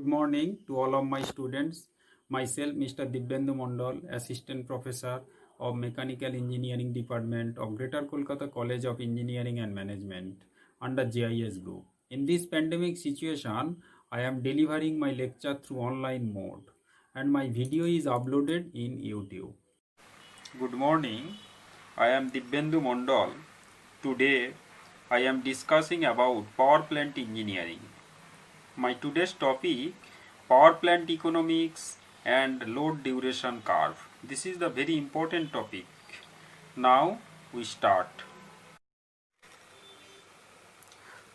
Good morning to all of my students. Myself, Mr. Dibyendu Mondal, Assistant Professor of Mechanical Engineering Department of Greater Kolkata College of Engineering and Management under JIS Group. In this pandemic situation, I am delivering my lecture through online mode and my video is uploaded in YouTube. Good morning. I am Dibyendu Mondal. Today, I am discussing about power plant engineering. My today's topic, power plant economics and load duration curve. This is the very important topic. Now we start.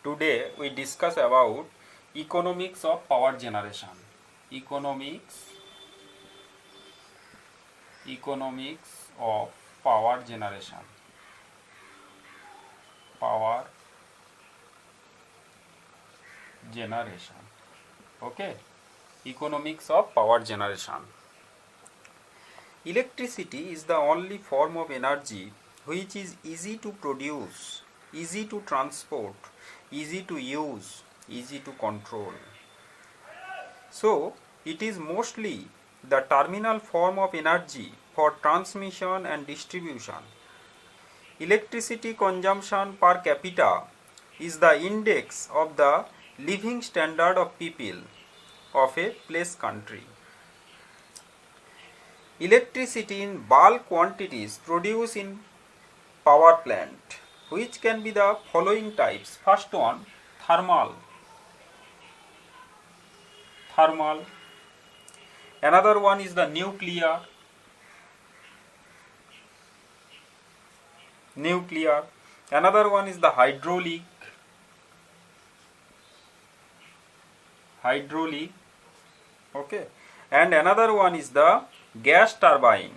Today we discuss about economics of power generation. Economics of power generation. Power generation. Okay, economics of power generation. Electricity is the only form of energy which is easy to produce, easy to transport, easy to use, easy to control. So it is mostly the terminal form of energy for transmission and distribution. Electricity consumption per capita is the index of the living standard of people of a place country. Electricity in bulk quantities produced in power plant, which can be the following types. First one, thermal. Another one is the nuclear. Another one is the hydraulic. Okay, and another one is the gas turbine.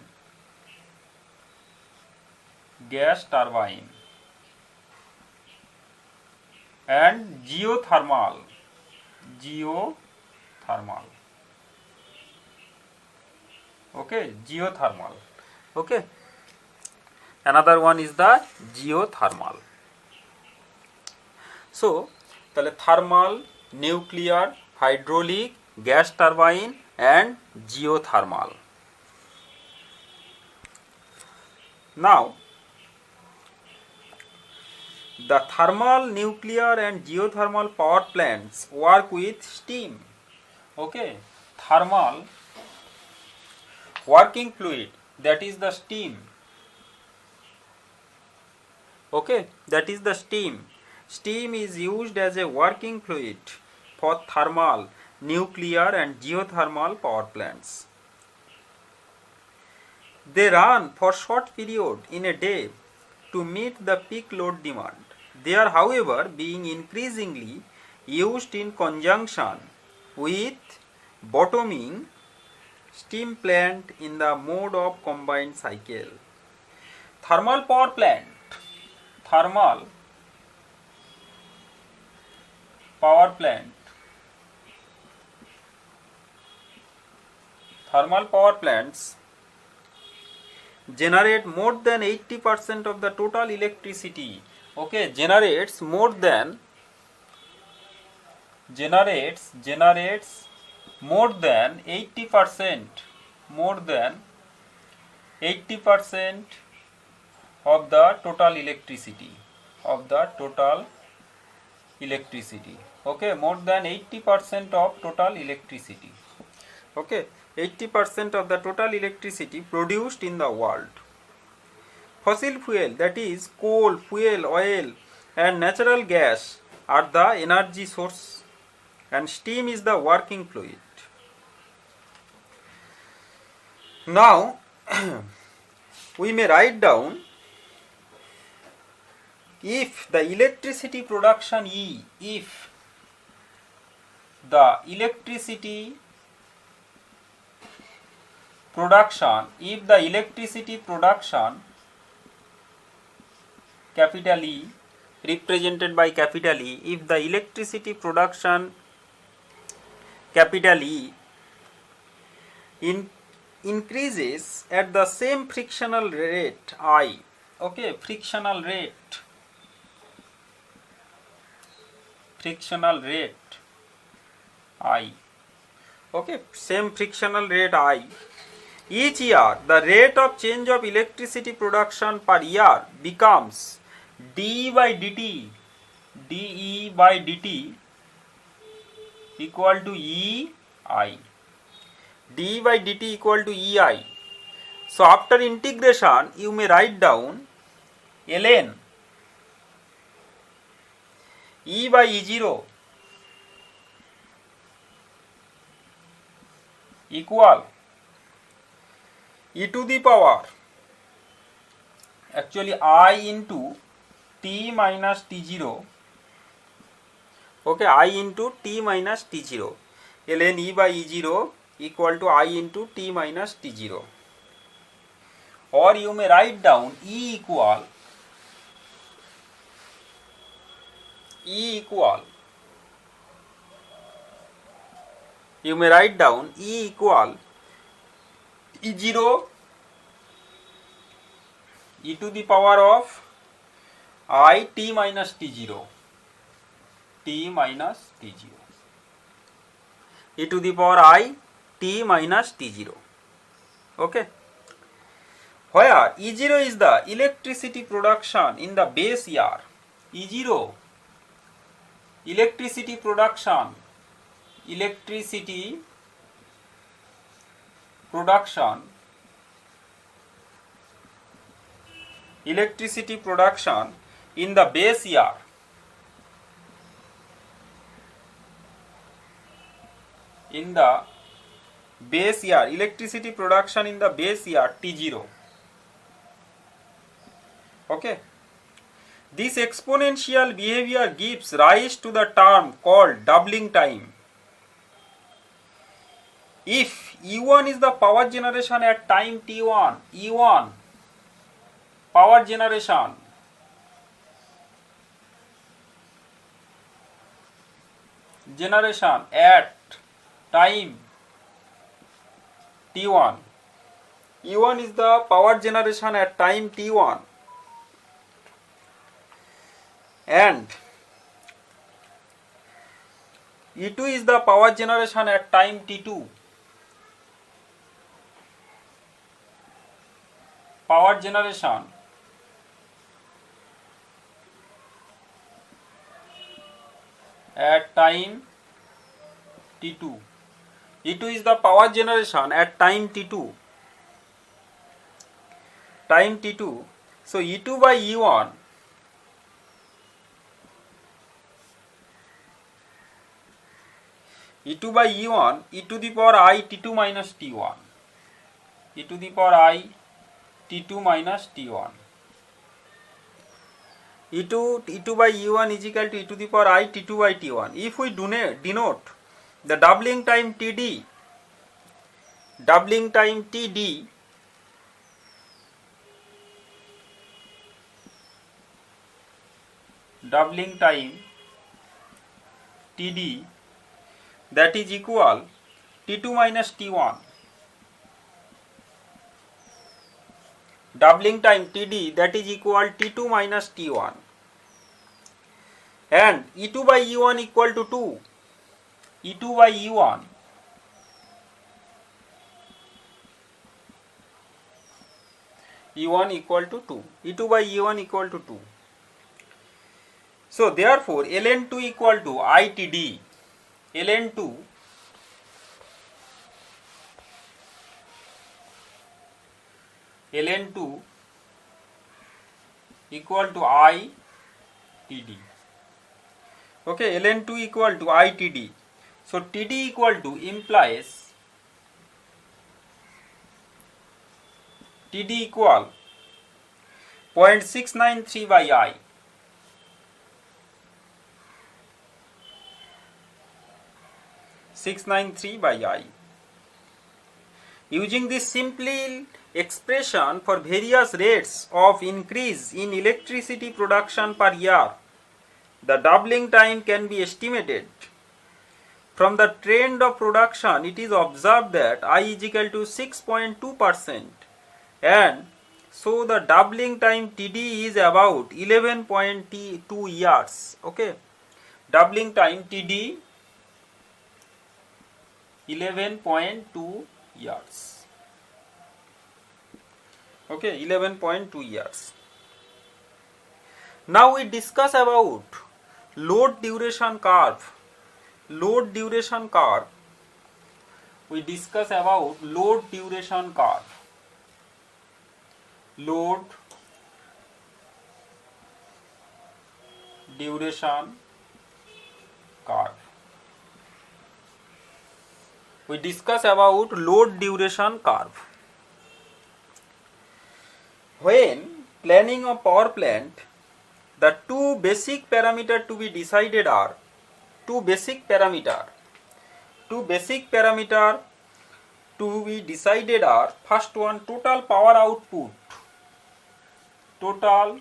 And geothermal. Okay, geothermal. Okay, another one is the geothermal. So তাহলে thermal, nuclear, hydraulic, gas turbine and geothermal. Now the thermal, nuclear and geothermal power plants work with steam. Okay, thermal working fluid, that is the steam. Okay, that is the steam. Steam is used as a working fluid for thermal, nuclear and geothermal power plants. They run for short period in a day to meet the peak load demand. They are, however, being increasingly used in conjunction with bottoming steam plant in the mode of combined cycle. Thermal power plant. Thermal power plants generate more than 80% of the total electricity. Okay, generates more than 80% of the total electricity. Okay, more than 80% of total electricity. Okay, 80% of the total electricity produced in the world. Fossil fuel, that is coal, fuel, oil and natural gas are the energy source and steam is the working fluid. Now we may write down, if the electricity production capital E, represented by capital E, if the electricity production capital E increases at the same frictional rate I. Okay, frictional rate I, Okay, same frictional rate I. Each year, the rate of change of electricity production per year becomes d by dt, dE by dt equal to EI. d by dt equal to EI. So after integration, you may write down ln E by E0 equal e to the power, actually I into t minus t0, okay, I into t minus t0, ln E by E0 equal to I into t minus t0, or you may write down E equal you may write down E equal E0 e to the power of I t minus t0, t minus t0, e to the power I t minus t0, okay, where E0 is the electricity production in the base year. E0 electricity production in the base year. Electricity production in the base year T0. Okay. This exponential behavior gives rise to the term called doubling time. If E1 is the power generation at time T1, E1 power generation at time T1, E1 is the power generation at time T1, and E2 is the power generation at time T2. Power generation at time T2. E2 is the power generation at time T2. So E2 by E1 e to the power I T2 minus T1. e to the power I T2 minus T1. E2 by E1 is equal to e to the power I T2 by T1. If we denote the doubling time TD, that is equal T2 minus T1. Doubling time TD, that is equal T2 minus T1. And E2 by E1 equal to 2. E2 by E1 equal to 2. E2 by E1 equal to 2. So therefore ln2 equal to ITD. ln2 equal to ITD. Okay, ln2 equal to ITD. So TD equal to implies TD equal 0.693 by I. Using this simple expression for various rates of increase in electricity production per year, the doubling time can be estimated. From the trend of production, it is observed that I is equal to 6.2%, and so the doubling time TD is about 11.2 years. Okay, doubling time TD 11.2 years. Okay, 11.2 years. Now we discuss about load duration curve. Load duration curve. We discuss about load duration curve. Load duration curve. We discuss about load duration curve. When planning a power plant, the two basic parameters to be decided are two basic parameter to be decided are first one, total power output. Total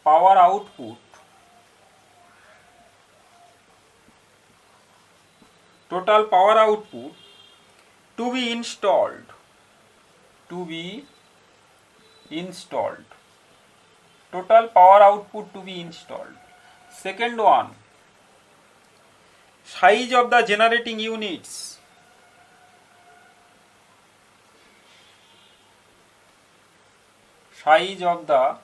power output. Total power output to be installed. To be installed. Total power output to be installed. Second one, size of the generating units. Size of the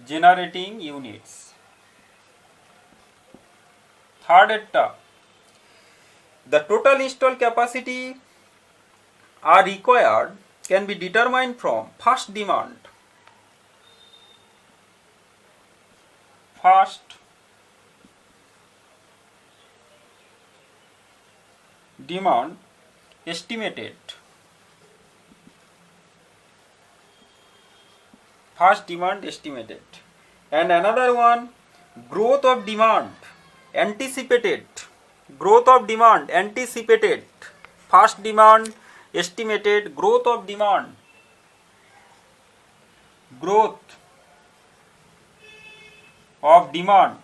generating units. Third etta, the total installed capacity are required can be determined from first demand. First demand estimated. First demand estimated. And another one, growth of demand anticipated. Growth of demand anticipated. First demand estimated, growth of demand. Growth of demand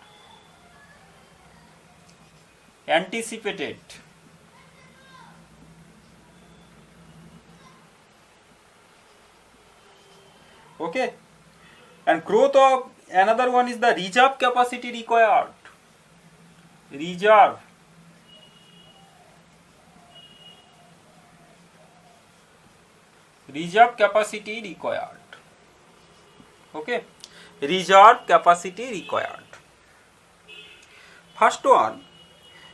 anticipated. Okay, and growth of another one is the reserve capacity required. Reserve capacity required. Okay, reserve capacity required. First one,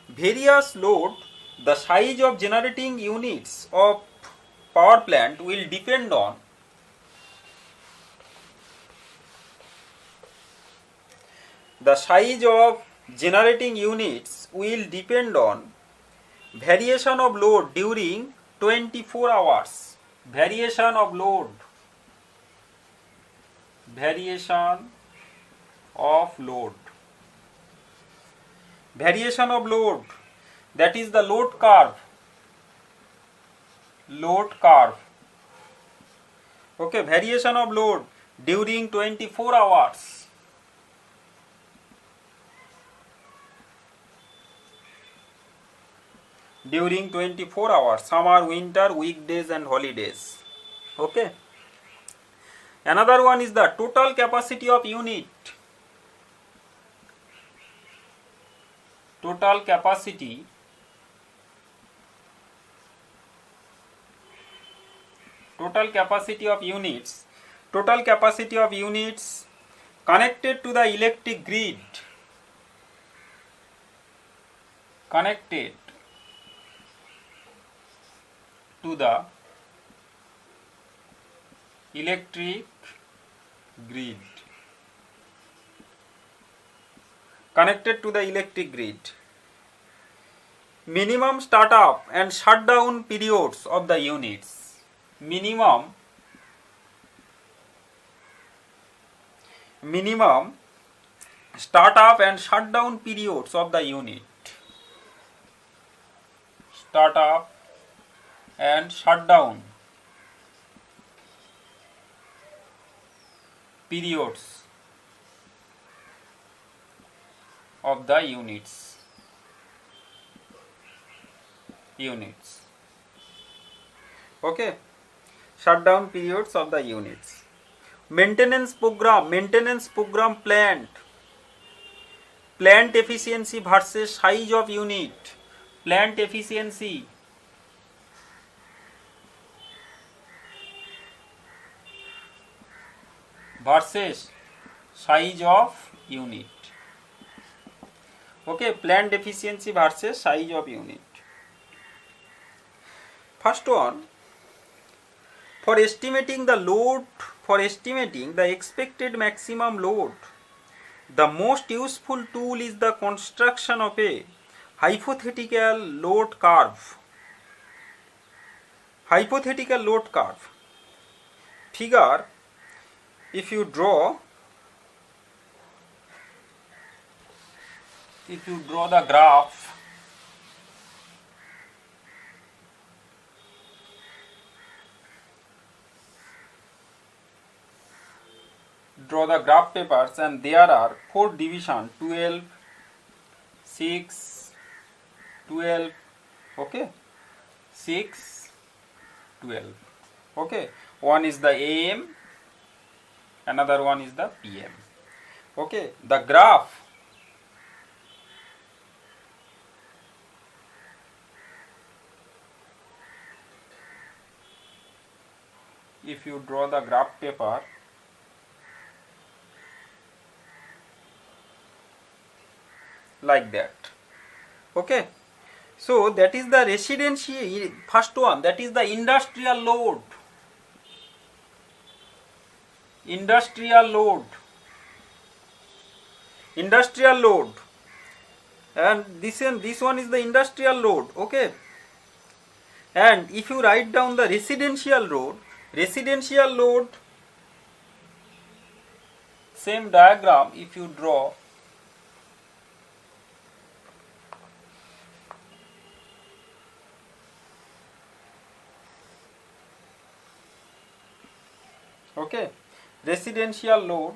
various load, the size of generating units of power plant will depend on the size of generating units will depend on variation of load during 24 hours. Variation of load. Variation of load. Variation of load, that is the load curve. Load curve. Okay, variation of load during 24 hours. During 24 hours, summer, winter, weekdays and holidays. Okay. Another one is the total capacity of unit. Total capacity of units. Total capacity of units connected to the electric grid. Connected to the electric grid. Connected to the electric grid. Minimum startup and shutdown periods of the units. Minimum startup and shutdown periods of the unit. Startup and shutdown periods of the units. Okay, shutdown periods of the units. Maintenance program planned plant efficiency versus size of unit. Plant efficiency versus size of unit. Okay, plant efficiency versus size of unit. First one, for estimating the load, for estimating the expected maximum load, the most useful tool is the construction of a hypothetical load curve. Hypothetical load curve. Figure, if you draw the graph, papers, and there are 4 division, 12, 6, 12, okay, 6, 12, okay. One is the AM, another one is the PM. Okay, the graph, if you draw the graph paper, like that. Okay, so that is the residential, first one, that is the industrial load. Industrial load, and this one is the industrial load. Okay, and if you write down the residential load, same diagram if you draw, okay, residential load,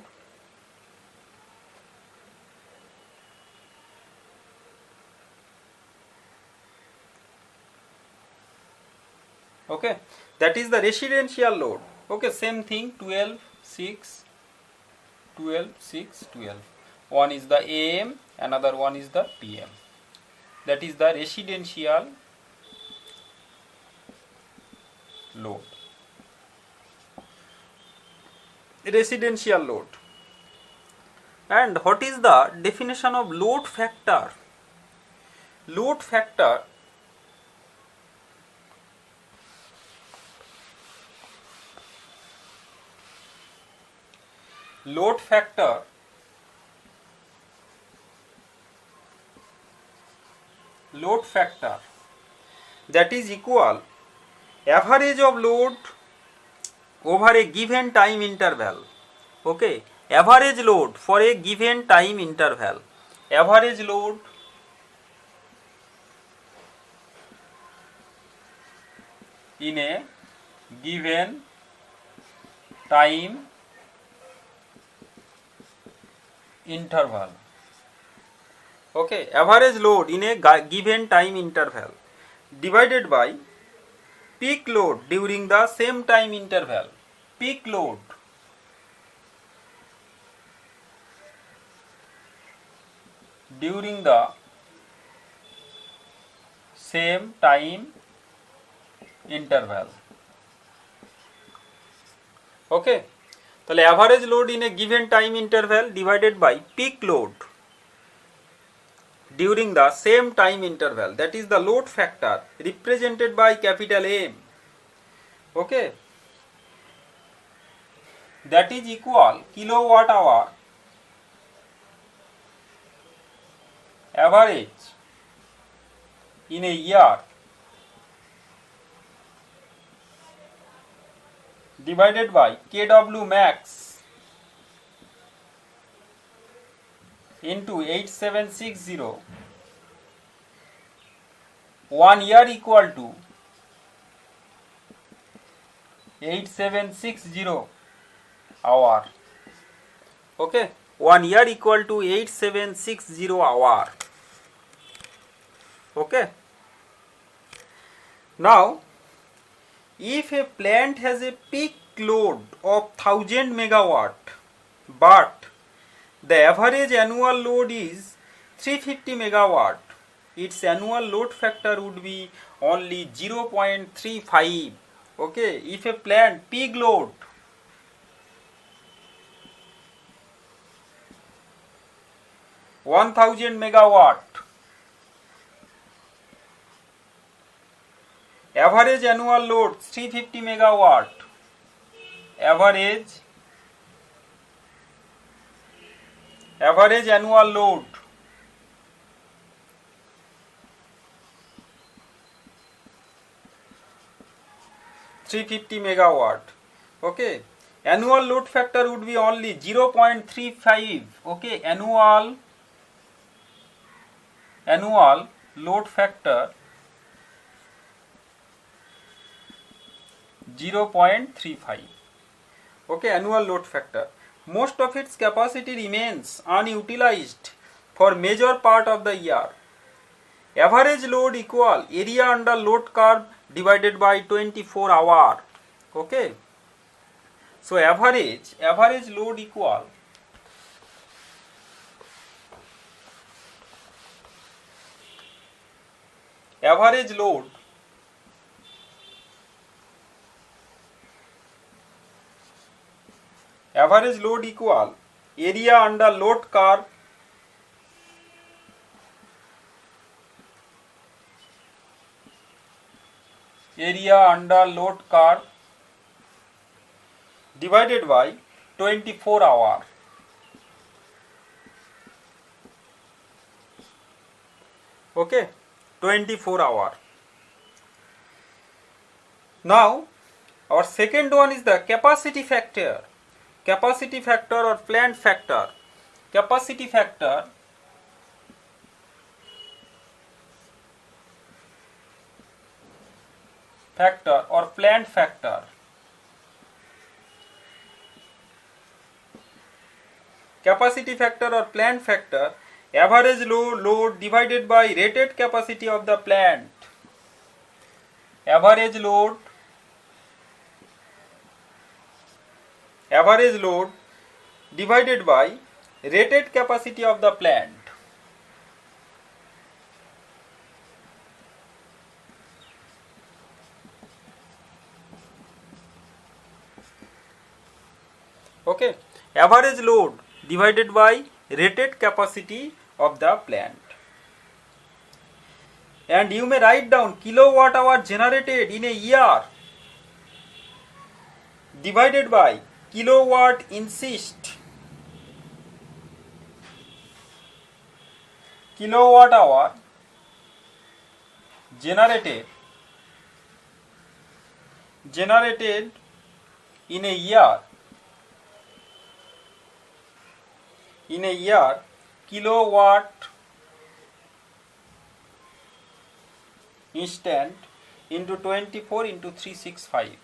okay, that is the residential load. Okay, same thing, 12, 6, 12, 6, 12. One is the AM, another one is the PM. That is the residential load. Residential load. And what is the definition of load factor? Load factor, that is equal average of load over a given time interval. Okay, average load for a given time interval. Average load in a given time interval. Okay, average load in a given time interval divided by peak load during the same time interval. Peak load during the same time interval. Okay, so average load in a given time interval divided by peak load during the same time interval, that is the load factor represented by capital M. Okay, that is equal kilowatt hour average in a year divided by kW max into 8760. 1 year equal to 8760 hour. Okay, 1 year equal to 8760 hour. Okay, now if a plant has a peak load of 1000 megawatt but the average annual load is 350 megawatt, its annual load factor would be only 0.35. Okay, if a plant peak load 1000 megawatt, average annual load 350 megawatt, average annual load 350 megawatt. Okay, annual load factor would be only 0.35. Okay, annual load factor 0.35. Okay, annual load factor. Most of its capacity remains unutilized for major part of the year. Average load equal area under load curve divided by 24 hour. Okay, so average load equal average load equal area under load curve divided by 24 hour. Okay, 24 hour. Now our second one is the capacity factor or plant factor. Capacity factor or plant factor. Capacity factor or plant factor, average load divided by rated capacity of the plant. Average load divided by rated capacity of the plant. Okay, average load divided by rated capacity of the plant. And you may write down kilowatt hour generated in a year divided by kilowatt insist. Kilowatt hour generated in a year, kilowatt instant into 24 into 365.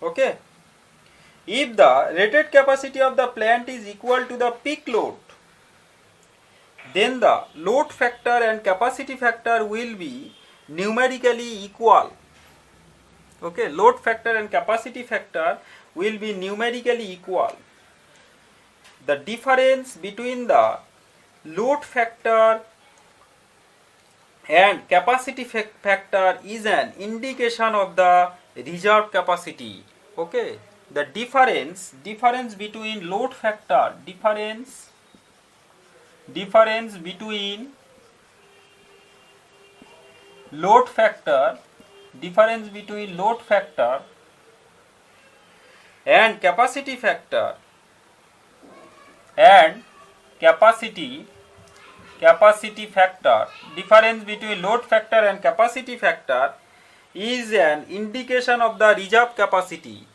Okay, if the rated capacity of the plant is equal to the peak load, then the load factor and capacity factor will be numerically equal. Okay, load factor and capacity factor will be numerically equal. The difference between the load factor and capacity factor is an indication of the reserve capacity. Okay, the difference between load factor difference between load factor and capacity factor difference between load factor and capacity factor is an indication of the reserve capacity,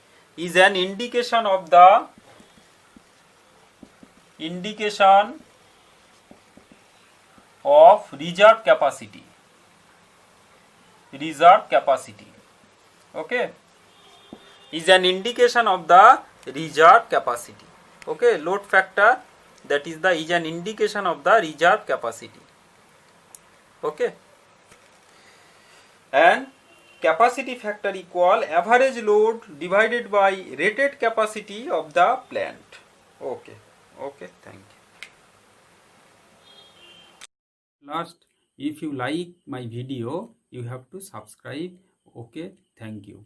of reserve capacity. Okay, is an indication of the reserve capacity. Okay, load factor, that is an indication of the reserve capacity. Okay, and capacity factor equal average load divided by rated capacity of the plant. Okay, Okay, thank you. Last, if you like my video, you have to subscribe. Okay, thank you.